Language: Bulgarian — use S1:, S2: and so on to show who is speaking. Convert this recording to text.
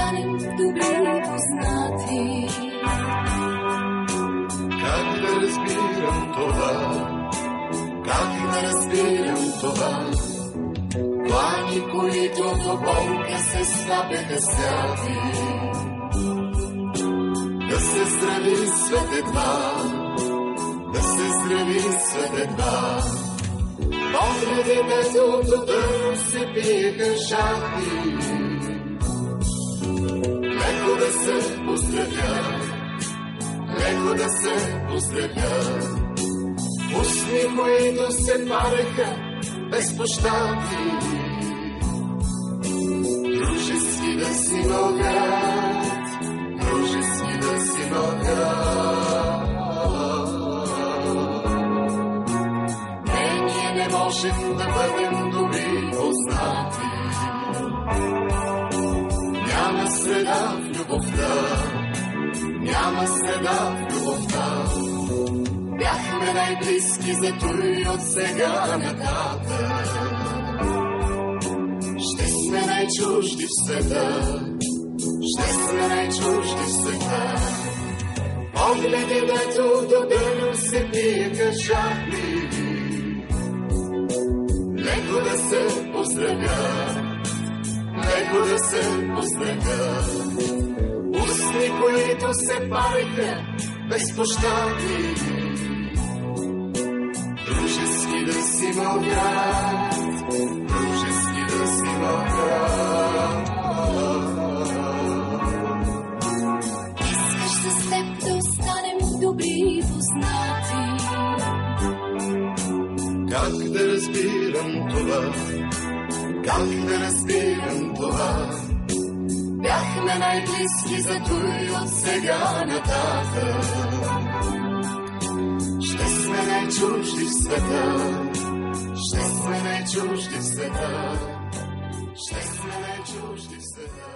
S1: станем добри познати.
S2: Как да разбирам това? Как да разбирам това? Плани, които до болка се слабеха святи. Да се здрави свет едва, да се здрави свет едва. Погледите до дъно се биеха жадни. Леко да се поздравя, леко да се поздравя. Устни, които се пареха безпощадни. Дружески да си мългат, дружески да си мългат. Ние не можем да бъдем добри познати. Няма среда в любовта, няма среда в любовта. Бяхме най-близки, зато и от сега нататък ще сме най-чужди в света, ще сме най-чужди в света. Погледи дето до дъно се биеха жадни. Леко да се поздравя, леко да се поздравя. Устни, които се пареха безпощадни. Дружески да си мългат, дружески да си мългат.
S1: Искаш с теб да останем добри познати.
S2: Как да разбирам това? Как да разбирам това? Бяхме най-близки, зато и от сега нататък ще сме най-чужди в света, ще сме най-чужди в света, ще сме най-чужди в света.